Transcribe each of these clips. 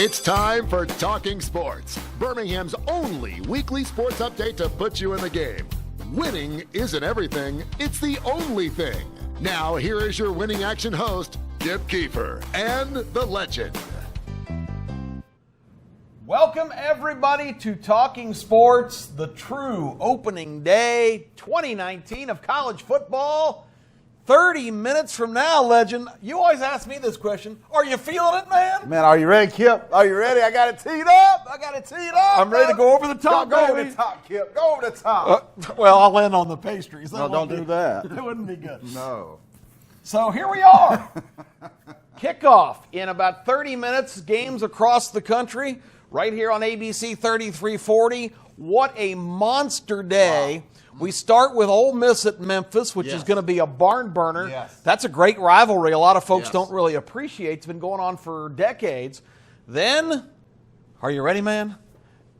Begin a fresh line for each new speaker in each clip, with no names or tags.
It's time for Talking Sports, Birmingham's only weekly sports update to put you in the game. Winning isn't everything, it's the only thing. Now, here is your winning action host, Keefer, and the legend.
Welcome, everybody, to Talking Sports, the true opening day 2019 of college football. 30 minutes from now, legend. You always ask me this question. Are you feeling it, man?
Man, are you ready, Kip? Are you ready? I got it teed up.
I'm ready to go over the top,
Go over
baby.
the top, Kip. Go over the top.
Well, I'll land on the pastries.
No, don't do that.
That wouldn't be good.
No.
So here we are. Kickoff in about 30 minutes. Games across the country. Right here on ABC 3340. What a monster day. Wow. We start with Ole Miss at Memphis, which is going to be a barn burner.
Yes.
That's a great rivalry. A lot of folks don't really appreciate. It's been going on for decades. Then, are you ready, man?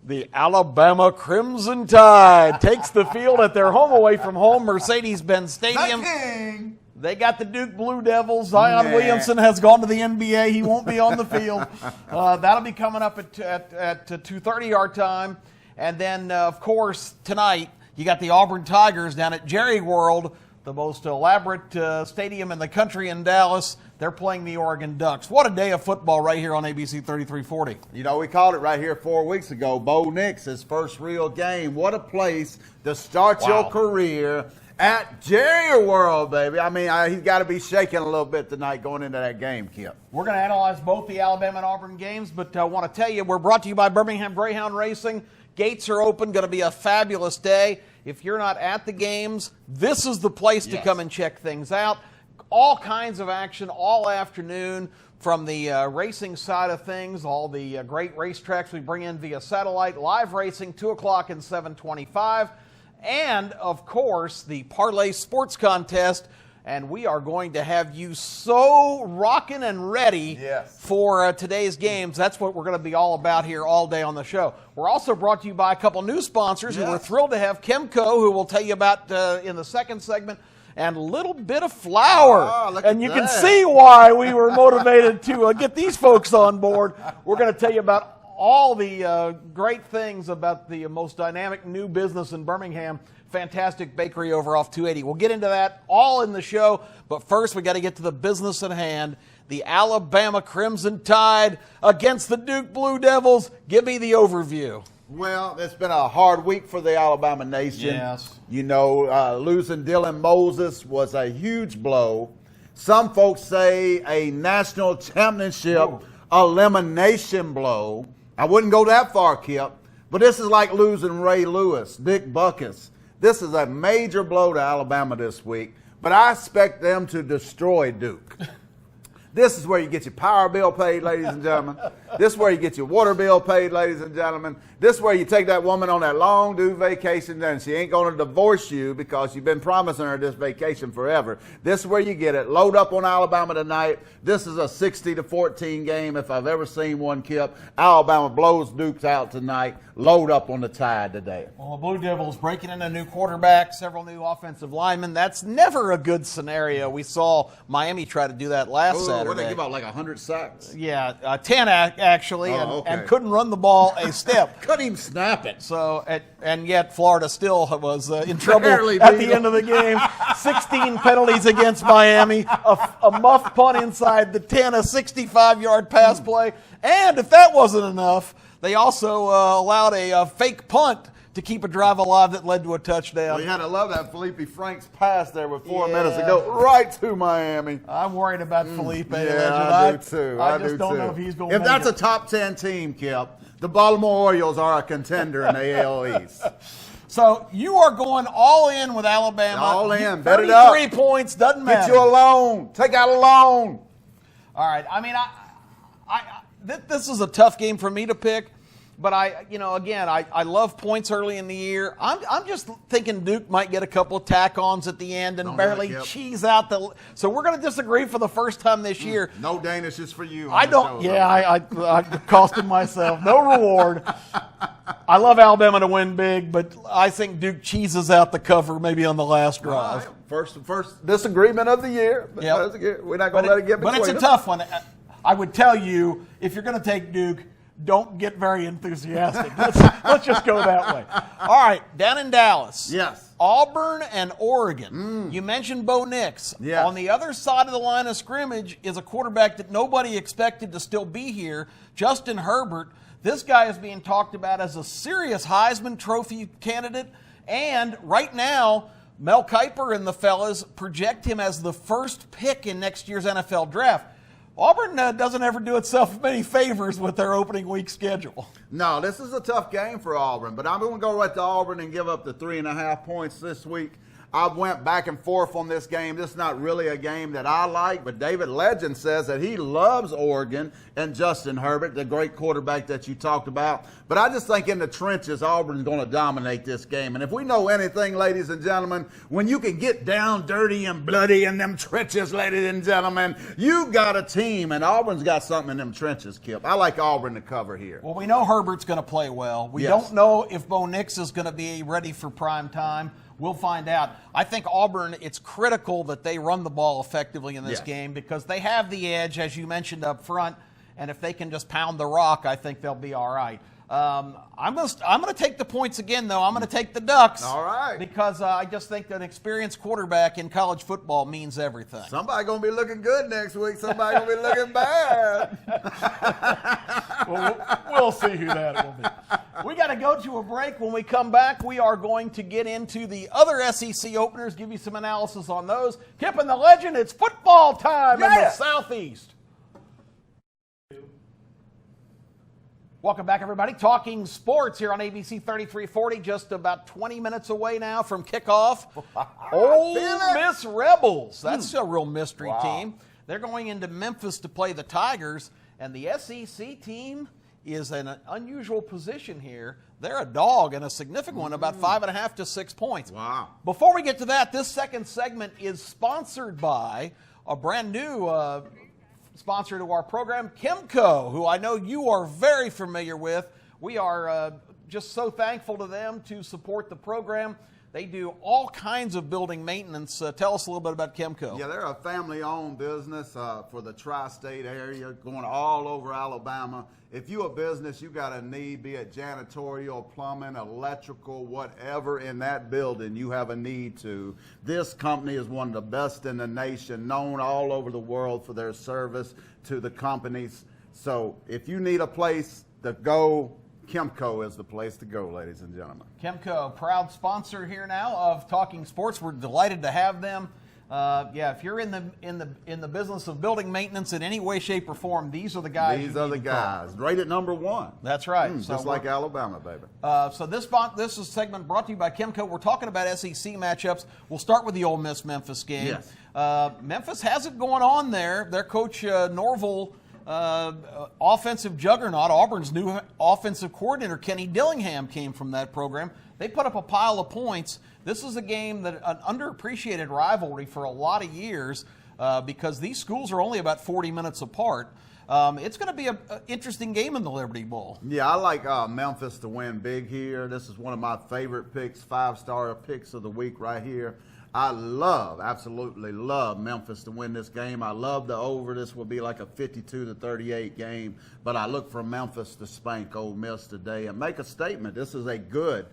The Alabama Crimson Tide takes the field at their home away from home, Mercedes-Benz Stadium. They got the Duke Blue Devils. Zion Williamson has gone to the NBA. He won't be on the field. That'll be coming up at 2:30 our time. And then, of course, tonight, you got the Auburn Tigers down at Jerry World, the most elaborate stadium in the country in Dallas. They're playing the Oregon Ducks. What a day of football right here on ABC 3340.
You know, we called it right here 4 weeks ago. Bo Nix, his first real game. What a place to start your career at Jerry World, baby. I mean, he's got to be shaking a little bit tonight going into that game, Kip.
We're going to analyze both the Alabama and Auburn games, but I want to tell you, we're brought to you by Birmingham Greyhound Racing. Gates are open. Going to be a fabulous day. If you're not at the games, this is the place to come and check things out. All kinds of action all afternoon from the racing side of things, all the great racetracks we bring in via satellite, live racing, 2 o'clock and 7:25. And, of course, the Parlay Sports Contest. And we are going to have you so rocking and ready for today's games. That's what we're going to be all about here all day on the show. We're also brought to you by a couple new sponsors who we're thrilled to have. Chemco, who we'll tell you about in the second segment, and a little bit of flour. And you can see why we were motivated to get these folks on board. We're going to tell you about all the great things about the most dynamic new business in Birmingham. Fantastic bakery over off 280. We'll get into that all in the show, but first we got to get to the business at hand. The Alabama Crimson Tide against the Duke Blue Devils. Give me the overview.
Well, it's been a hard week for the Alabama nation.
Yes.
You know, losing Dylan Moses was a huge blow. Some folks say a national championship elimination blow. I wouldn't go that far, Kip, but this is like losing Ray Lewis, Dick Buckus. This is a major blow to Alabama this week, but I expect them to destroy Duke. This is where you get your power bill paid, ladies and gentlemen. This is where you get your water bill paid, ladies and gentlemen. This is where you take that woman on that long due vacation and she ain't going to divorce you because you've been promising her this vacation forever. This is where you get it. Load up on Alabama tonight. This is a 60-14 game if I've ever seen one, Kip. Alabama blows Duke out tonight. Load up on the Tide today.
Well, the Blue Devils breaking in a new quarterback, several new offensive linemen. That's never a good scenario. We saw Miami try to do that last Saturday.
What did they give out, like 100 sacks?
Yeah, 10 actually, and couldn't run the ball a step.
Couldn't even snap it.
So, and yet Florida still was in trouble at the end of the game. 16 penalties against Miami, a muff punt inside the 10, a 65-yard pass play. And if that wasn't enough, they also allowed a fake punt to keep a drive alive that led to a touchdown.
Well, you had to love that Felipe Franks pass there with 4 minutes to go right to Miami.
I'm worried about Felipe.
Yeah, I do too.
I just don't know if he's going to
make it. If that's a top 10 team, Kip, the Baltimore Orioles are a contender in the AL East.
So you are going all in with Alabama.
All in. Bet it up.
33 points, doesn't matter.
Get you a loan. Take out a loan.
All right. I mean, this is a tough game for me to pick. But I love points early in the year. I'm just thinking Duke might get a couple of tack-ons at the end and barely cheese out the. So we're going to disagree for the first time this year.
No Danish is for you.
I don't. Yeah, I costed myself. No reward. I love Alabama to win big, but I think Duke cheeses out the cover maybe on the last drive.
First disagreement of the year.
Yep.
We're not going to let it get between us.
But it's a tough one. I would tell you, if you're going to take Duke, don't get very enthusiastic. Let's just go that way. All right, down in Dallas.
Yes.
Auburn and Oregon. You mentioned Bo Nix.
Yes.
On the other side of the line of scrimmage is a quarterback that nobody expected to still be here, Justin Herbert. This guy is being talked about as a serious Heisman Trophy candidate. And right now, Mel Kiper and the fellas project him as the first pick in next year's NFL draft. Auburn doesn't ever do itself many favors with their opening week schedule.
No, this is a tough game for Auburn, but I'm going to go right to Auburn and give up the 3.5 points this week. I went back and forth on this game. This is not really a game that I like, but David Legend says that he loves Oregon and Justin Herbert, the great quarterback that you talked about. But I just think in the trenches, Auburn's going to dominate this game. And if we know anything, ladies and gentlemen, when you can get down dirty and bloody in them trenches, ladies and gentlemen, you got a team, and Auburn's got something in them trenches, Kip. I like Auburn to cover here.
Well, we know Herbert's going to play well. We don't know if Bo Nix is going to be ready for prime time. We'll find out. I think Auburn, it's critical that they run the ball effectively in this game because they have the edge, as you mentioned up front, and if they can just pound the rock, I think they'll be all right. I'm going to take the points again, though. I'm going to take the Ducks.
All right.
Because I just think that an experienced quarterback in college football means everything.
Somebody going to be looking good next week. Somebody going to be looking bad.
Well, we'll see who that will be. We got to go to a break. When we come back, we are going to get into the other SEC openers, give you some analysis on those. Kip and the Legend, it's football time in the Southeast. Welcome back, everybody. Talking sports here on ABC 3340, just about 20 minutes away now from kickoff. Ole Miss Rebels. That's a real mystery team. They're going into Memphis to play the Tigers, and the SEC team is in an unusual position here. They're a dog, and a significant one, about 5.5 to 6 points.
Wow.
Before we get to that, this second segment is sponsored by a brand new sponsor to our program, Kimco, who I know you are very familiar with. We are just so thankful to them to support the program. They do all kinds of building maintenance. Tell us a little bit about Kimco.
Yeah, they're a family-owned business for the tri-state area, going all over Alabama. If you're a business, you got a need, be it janitorial, plumbing, electrical, whatever in that building you have a need to. This company is one of the best in the nation, known all over the world for their service to the companies. So if you need a place to go, Kimco is the place to go, ladies and gentlemen.
Kimco, proud sponsor here now of Talking Sports. We're delighted to have them. If you're in the business of building maintenance in any way, shape, or form, these are the guys.
These are the guys. Rated number one.
That's right.
Just like Alabama, baby.
So this is a segment brought to you by Kimco. We're talking about SEC matchups. We'll start with the Ole Miss-Memphis game.
Yes.
Memphis has it going on there. Their coach, Norvell, offensive juggernaut, Auburn's new offensive coordinator, Kenny Dillingham, came from that program. They put up a pile of points. This is a game that an underappreciated rivalry for a lot of years because these schools are only about 40 minutes apart. It's going to be an interesting game in the Liberty Bowl.
Yeah, I like Memphis to win big here. This is one of my favorite picks, 5-star picks of the week right here. I absolutely love Memphis to win this game. I love the over. This will be like a 52-38 game, but I look for Memphis to spank Ole Miss today and make a statement. This is a good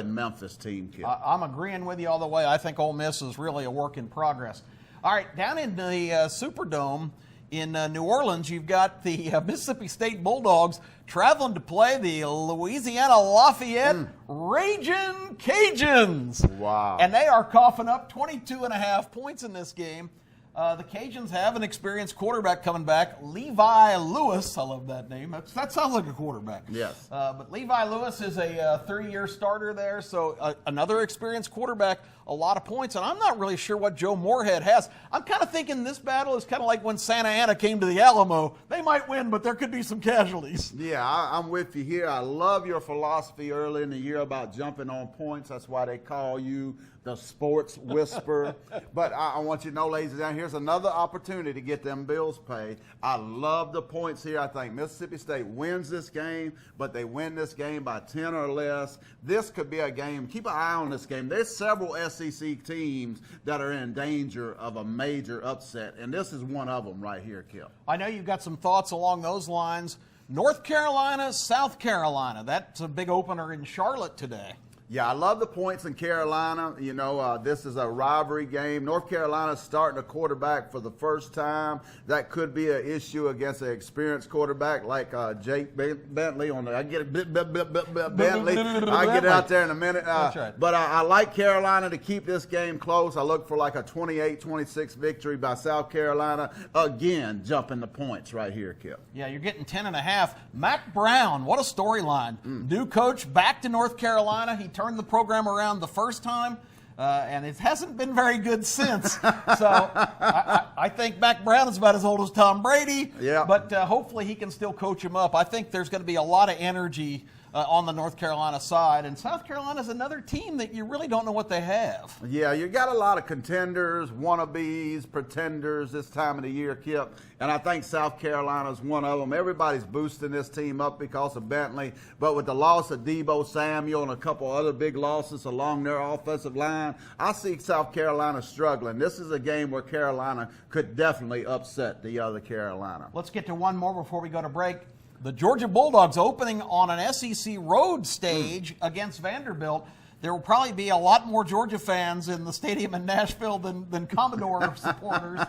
Memphis team, kid.
I'm agreeing with you all the way. I think Ole Miss is really a work in progress. All right, down in the Superdome in New Orleans, you've got the Mississippi State Bulldogs traveling to play the Louisiana Lafayette Ragin' Cajuns.
Wow.
And they are coughing up 22.5 points in this game. The Cajuns have an experienced quarterback coming back, Levi Lewis. I love that name. That sounds like a quarterback.
Yes.
But Levi Lewis is a 3-year starter there, so another experienced quarterback, a lot of points. And I'm not really sure what Joe Moorhead has. I'm kind of thinking this battle is kind of like when Santa Ana came to the Alamo. They might win, but there could be some casualties.
Yeah, I'm with you here. I love your philosophy early in the year about jumping on points. That's why they call you the sports whisperer. But I want you to know, ladies and gentlemen, here's another opportunity to get them bills paid. I love the points here. I think Mississippi State wins this game, but they win this game by 10 or less. This could be a game. Keep an eye on this game. There's several SEC teams that are in danger of a major upset, and this is one of them right here, Kip.
I know you've got some thoughts along those lines. North Carolina, South Carolina. That's a big opener in Charlotte today.
Yeah, I love the points in Carolina. You know, this is a rivalry game. North Carolina's starting a quarterback for the first time. That could be an issue against an experienced quarterback like Jake Bentley. I get it, Bentley. I'll get it out there in a minute.
That's right.
But I like Carolina to keep this game close. I look for like a 28-26 victory by South Carolina. Again, jumping the points right here, Kip.
Yeah, you're getting 10.5. Mac Brown, what a storyline. New coach back to North Carolina. He turned the program around the first time, and it hasn't been very good since. So I think Mac Brown is about as old as Tom Brady,
yeah.
But hopefully he can still coach him up. I think there's going to be a lot of energy on the North Carolina side, and South Carolina is another team that you really don't know what they have.
Yeah, you got a lot of contenders, wannabes, pretenders this time of the year, Kip, and I think South Carolina's one of them. Everybody's boosting this team up because of Bentley, but with the loss of Deebo Samuel and a couple other big losses along their offensive line, I see South Carolina struggling. This is a game where Carolina could definitely upset the other Carolina.
Let's get to one more before we go to break. The Georgia Bulldogs opening on an SEC road stage against Vanderbilt. There will probably be a lot more Georgia fans in the stadium in Nashville than Commodore supporters.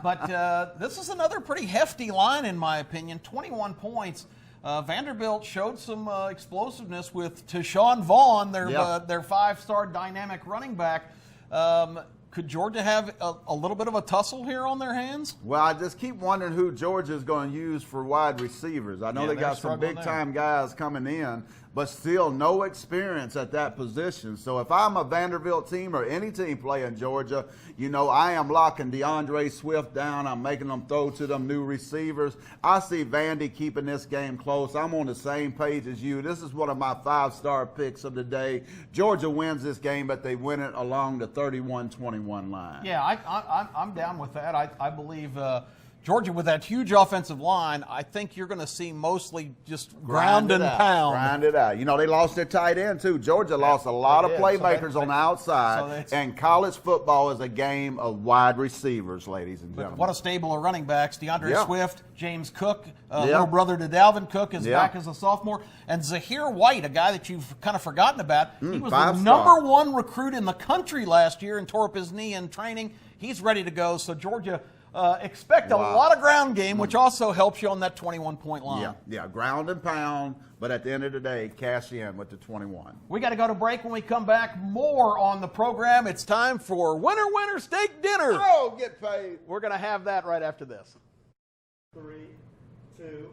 But this is another pretty hefty line, in my opinion. 21 points. Vanderbilt showed some explosiveness with Tashawn Vaughn, their five-star dynamic running back. Could Georgia have a little bit of a tussle here on their hands?
Well, I just keep wondering who Georgia is going to use for wide receivers. I know they got some big-time guys coming in, but still no experience at that position. So if I'm a Vanderbilt team or any team playing Georgia, you know, I am locking DeAndre Swift down. I'm making them throw to them new receivers. I see Vandy keeping this game close. I'm on the same page as you. This is one of my five-star picks of the day. Georgia wins this game, but they win it along the 31-21 line.
Yeah, I'm down with that. I believe Georgia, with that huge offensive line, I think you're going to see mostly just ground and pound.
Grind it out. You know, they lost their tight end, too. Georgia lost a lot of playmakers on the outside, and college football is a game of wide receivers, ladies and gentlemen.
What a stable of running backs. DeAndre Swift, James Cook, little brother to Dalvin Cook is back as a sophomore, and Zahir White, a guy that you've kind of forgotten about. He was the number one recruit in the country last year and tore up his knee in training. He's ready to go, so Georgia expect a lot of ground game, which also helps you on that 21-point line.
Yeah, ground and pound, but at the end of the day, cash in with the 21.
We got to go to break. When we come back, more on the program. It's time for Winner Steak Dinner.
Oh, get paid.
We're going to have that right after this.
3, 2.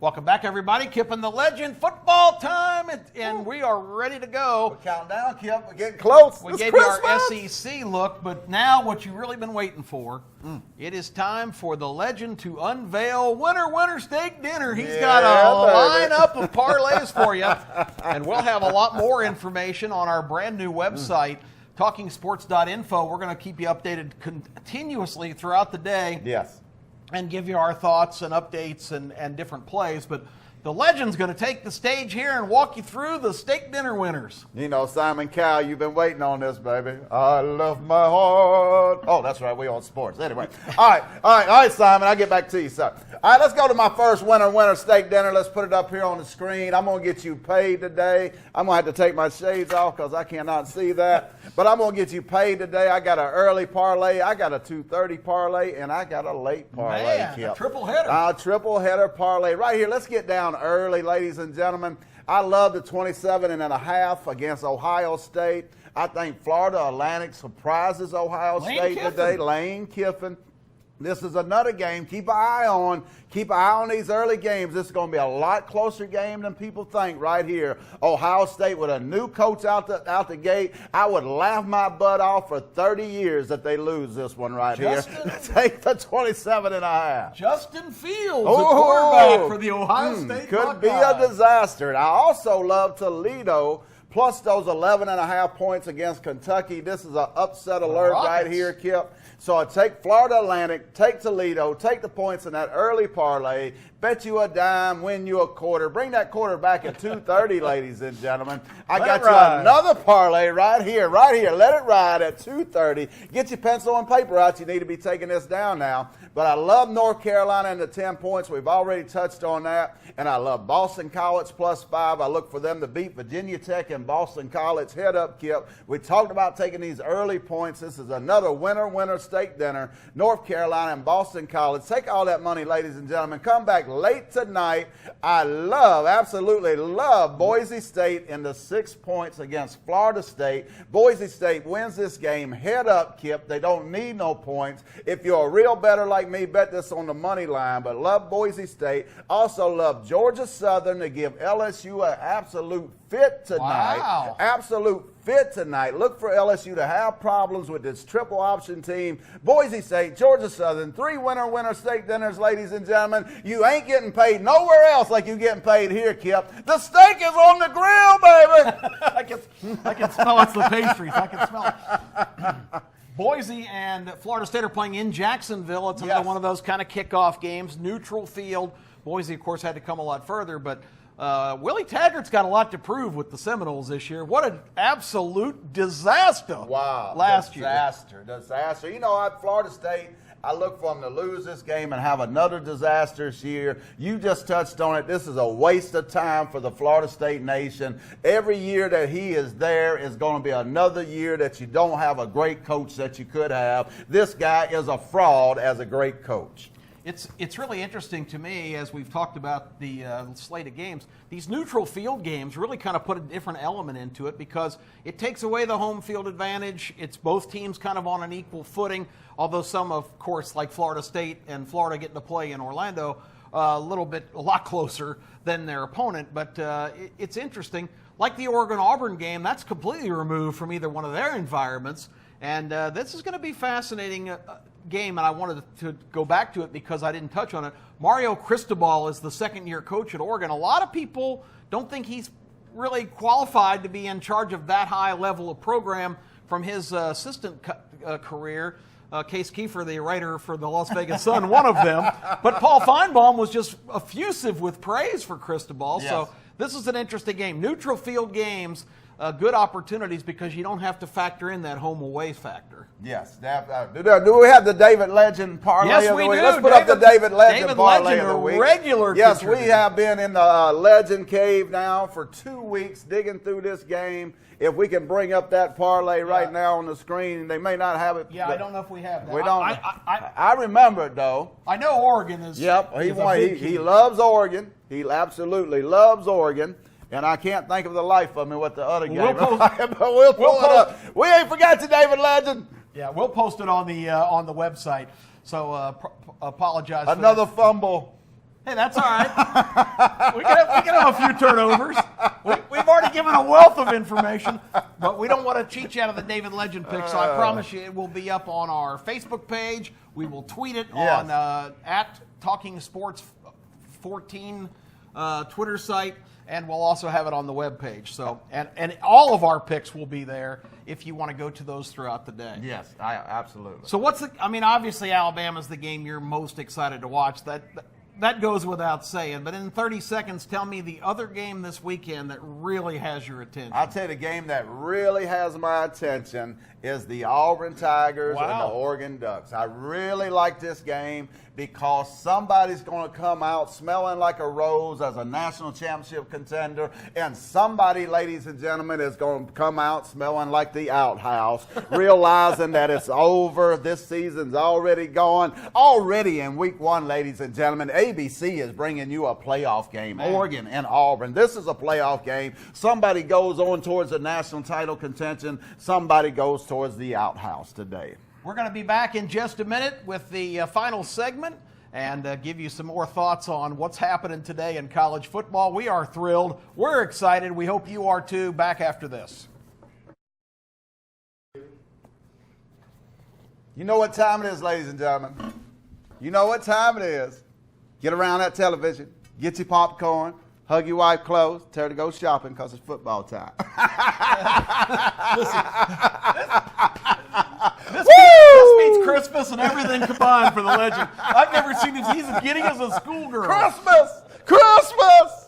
Welcome back, everybody. Kip and the Legend, football time, and we are ready to go.
We're counting down, Kip. We're getting close.
We gave you our SEC look, but now what you've really been waiting for, it is time for the Legend to unveil Winner Steak Dinner. He's got a lineup of parlays for you, and we'll have a lot more information on our brand new website, talkingsports.info. We're going to keep you updated continuously throughout the day.
Yes.
And give you our thoughts and updates and different plays. But the Legend's going to take the stage here and walk you through the steak dinner winners.
You know, Simon Cowell, you've been waiting on this, baby. I love my heart. Oh, that's right. We on sports. Anyway. All right, Simon. I'll get back to you, sir. All right, let's go to my first winner steak dinner. Let's put it up here on the screen. I'm going to get you paid today. I'm going to have to take my shades off because I cannot see that. But I'm going to get you paid today. I got an early parlay. I got a 2:30 parlay, and I got a late parlay.
Man, a triple header.
Triple header parlay. Right here. Let's get down early, ladies and gentlemen. I love the 27.5 against Ohio State. I think Florida Atlantic surprises Ohio State today. Lane Kiffin. This is another game. Keep an eye on. Keep an eye on these early games. This is going to be a lot closer game than people think right here. Ohio State with a new coach out the gate. I would laugh my butt off for 30 years if they lose this one right here. Take the 27.5.
Justin Fields, the quarterback for the Ohio State
Could be a disaster. And I also love Toledo plus those 11.5 points against Kentucky. This is an upset alert right here, Kip. So I take Florida Atlantic, take Toledo, take the points in that early parlay, bet you a dime, win you a quarter. Bring that quarter back at 2:30, ladies and gentlemen. I got you another parlay right here. Let it ride at 2:30. Get your pencil and paper out. You need to be taking this down now. But I love North Carolina and the 10 points. We've already touched on that. And I love Boston College +5. I look for them to beat Virginia Tech and Boston College. Head up, Kip. We talked about taking these early points. This is another winner steak dinner. North Carolina and Boston College. Take all that money, ladies and gentlemen. Come back late tonight. I absolutely love Boise State in the 6 points against Florida State. Boise State wins this game. Head up, Kip. They don't need no points. If you're a real bettor like me, bet this on the money line. But love Boise State. Also love Georgia Southern to give LSU an absolute fit tonight.
Wow.
Absolute fit tonight. Look for LSU to have problems with this triple option team. Boise State, Georgia Southern, 3 winner steak dinners, ladies and gentlemen. You ain't getting paid nowhere else like you getting paid here, Kip. The steak is on the grill, baby.
I can smell it's the pastries. I can smell it. Boise and Florida State are playing in Jacksonville. It's another one of those kind of kickoff games. Neutral field. Boise, of course, had to come a lot further, but Willie Taggart's got a lot to prove with the Seminoles this year. What an absolute disaster last year.
Disaster. You know, at Florida State, I look for them to lose this game and have another disastrous year. You just touched on it. This is a waste of time for the Florida State nation. Every year that he is there is going to be another year that you don't have a great coach that you could have. This guy is a fraud as a great coach.
It's really interesting to me, as we've talked about the slate of games, these neutral field games really kind of put a different element into it because it takes away the home field advantage. It's both teams kind of on an equal footing, although some, of course, like Florida State and Florida getting to play in Orlando, a lot closer than their opponent. But it's interesting. Like the Oregon-Auburn game, that's completely removed from either one of their environments. And this is going to be fascinating game, and I wanted to go back to it because I didn't touch on it. Mario Cristobal is the second-year coach at Oregon. A lot of people don't think he's really qualified to be in charge of that high level of program from his assistant career. Case Keefer, the writer for the Las Vegas Sun, one of them. But Paul Feinbaum was just effusive with praise for Cristobal. Yes. So this is an interesting game. Neutral field games, good opportunities because you don't have to factor in that home-away factor.
Yes. Do we have the David Legend parlay of the week? Let's put up the David Legend parlay of the week.
Regular
yes, we have been in the Legend Cave now for 2 weeks digging through this game. If we can bring up that parlay right now on the screen, they may not have it.
Yeah, I don't know if we have that.
We don't. I remember it, though.
I know Oregon is.
Yep, he loves Oregon. He absolutely loves Oregon. And I can't think of the life of me what the other game is. But we'll pull it up. We ain't forgot you, David Legend.
Yeah, we'll post it on the website. So apologize.
Another fumble.
Hey, that's all right. we can have a few turnovers. We've already given a wealth of information, but we don't want to cheat you out of the David Legend pick. So I promise you, it will be up on our Facebook page. We will tweet it on at Talking Sports 14 Twitter site. And we'll also have it on the webpage. So, and all of our picks will be there if you want to go to those throughout the day.
Yes, absolutely.
So obviously Alabama's the game you're most excited to watch. That goes without saying. But in 30 seconds, tell me the other game this weekend that really has your attention.
I'll tell you the game that really has my attention is the Auburn Tigers and the Oregon Ducks. I really like this game because somebody's going to come out smelling like a rose as a national championship contender, and somebody, ladies and gentlemen, is going to come out smelling like the outhouse, realizing that it's over. This season's already gone. Already in week 1, ladies and gentlemen, ABC is bringing you a playoff game. Oregon and Auburn. This is a playoff game. Somebody goes on towards the national title contention. Somebody goes towards the outhouse today.
We're going to be back in just a minute with the final segment and give you some more thoughts on what's happening today in college football. We are thrilled. We're excited. We hope you are too. Back after this.
You know what time it is, ladies and gentlemen. You know what time it is. Get around that television. Get your popcorn. Hug your wife close. Tell her to go shopping because it's football time.
This beats Christmas and everything combined for the legend. I've never seen him. He's as giddy as a schoolgirl.
Christmas!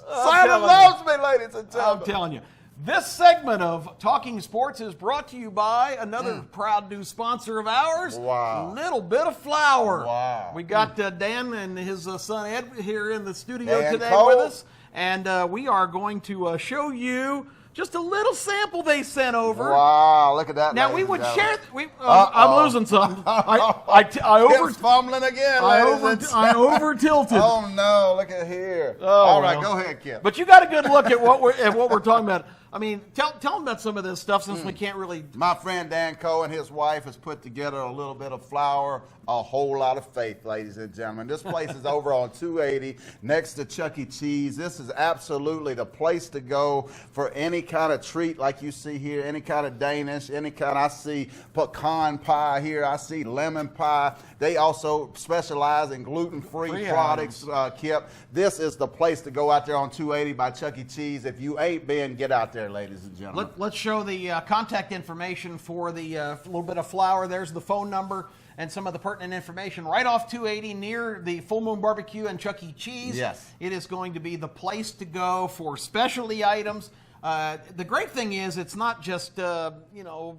Santa
telling
loves me, ladies and
I'm
gentlemen.
telling you. This segment of Talking Sports is brought to you by another proud new sponsor of ours,
Wow.
Little Bit of Flour.
Wow.
We got Dan and his son Ed here in the studio
Dan
today
Cole.
with us, and we are going to show you just a little sample they sent over.
Wow, look at that.
Now
ladies
we would
and
share.
gentlemen.
I'm losing something.
It's fumbling again, ladies and
I over tilted.
Oh no! Look at here.
Oh,
All right,
well.
go ahead, Kip.
But you got a good look at what we're talking about. I mean, tell them about some of this stuff since we can't really.
My friend Dan Coe and his wife has put together a little bit of flour, a whole lot of faith, ladies and gentlemen. This place is over on 280 next to Chuck E. Cheese. This is absolutely the place to go for any kind of treat like you see here, any kind of Danish, any kind. I see pecan pie here. I see lemon pie. They also specialize in gluten-free products, Kip. This is the place to go out there on 280 by Chuck E. Cheese. If you ain't been, get out there, ladies and gentlemen.
Let's show the contact information for the little bit of flour. There's the phone number and some of the pertinent information right off 280 near the Full Moon Barbecue and Chuck E. Cheese.
Yes.
It is going to be the place to go for specialty items. The great thing is it's not just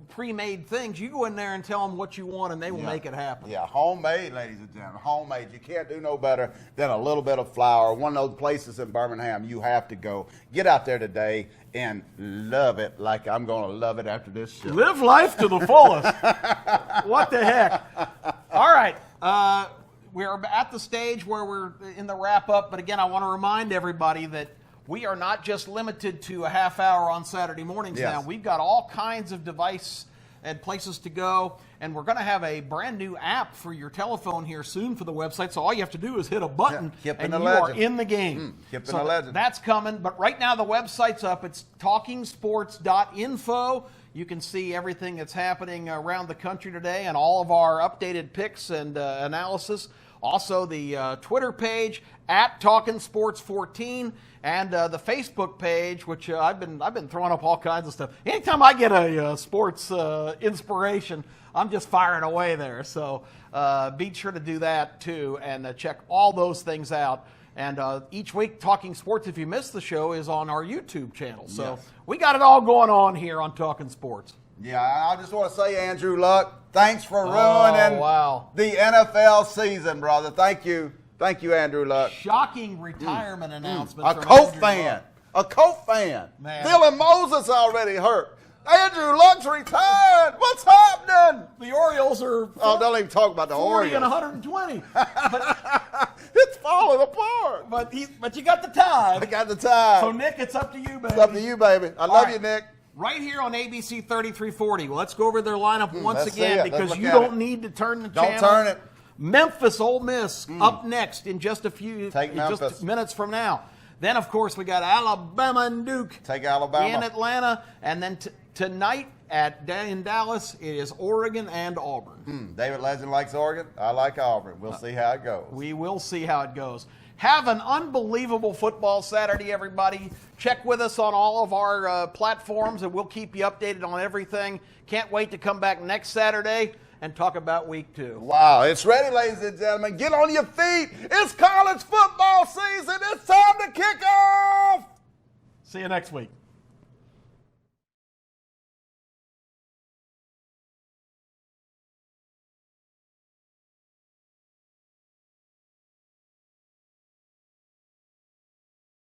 pre-made things. You go in there and tell them what you want, and they will make it happen.
Yeah, homemade, ladies and gentlemen, homemade. You can't do no better than a little bit of flour. One of those places in Birmingham you have to go. Get out there today and love it like I'm going to love it after this show.
Live life to the fullest. What the heck? All right. We're at the stage where we're in the wrap-up, but again, I want to remind everybody that we are not just limited to a half hour on Saturday mornings now. We've got all kinds of device and places to go, and we're going to have a brand new app for your telephone here soon for the website, so all you have to do is hit a button, and you are in the game.
Kip and the legend.
That's coming, but right now the website's up. It's talkingsports.info. You can see everything that's happening around the country today and all of our updated picks and analysis. Also, the Twitter page at Talking Sports 14 and the Facebook page, which I've been throwing up all kinds of stuff. Anytime I get a sports inspiration, I'm just firing away there. So be sure to do that too and check all those things out. And each week, Talking Sports, if you missed the show, is on our YouTube channel. So we got it all going on here on Talking Sports.
Yeah, I just want to say, Andrew Luck, thanks for ruining the NFL season, brother. Thank you. Thank you, Andrew Luck.
Shocking retirement announcement.
A Colt fan. A Colt fan.
Man.
Dylan Moses already hurt. Andrew Luck's retired. What's happening?
The Orioles are
don't even talk about the
40
Orioles.
and 120.
It's falling apart.
But you got the tie.
I got the tie.
So, Nick, it's up to you, baby.
It's up to you, baby. I love you, Nick.
Right here on ABC 3340. Well, let's go over their lineup once
let's see
again
it.
because
Let's
you
look at
don't
it.
need to turn the channel.
Don't turn it.
Memphis, Ole Miss up next in just a few
Memphis.
minutes from now. Then, of course, we got Alabama and Duke.
Take Alabama.
In Atlanta. And then tonight in Dallas, it is Oregon and Auburn.
David Legend likes Oregon. I like Auburn. We'll see how it goes.
We will see how it goes. Have an unbelievable football Saturday, everybody. Check with us on all of our platforms, and we'll keep you updated on everything. Can't wait to come back next Saturday and talk about week 2.
Wow, it's ready, ladies and gentlemen. Get on your feet. It's college football season. It's time to kick off.
See you next week.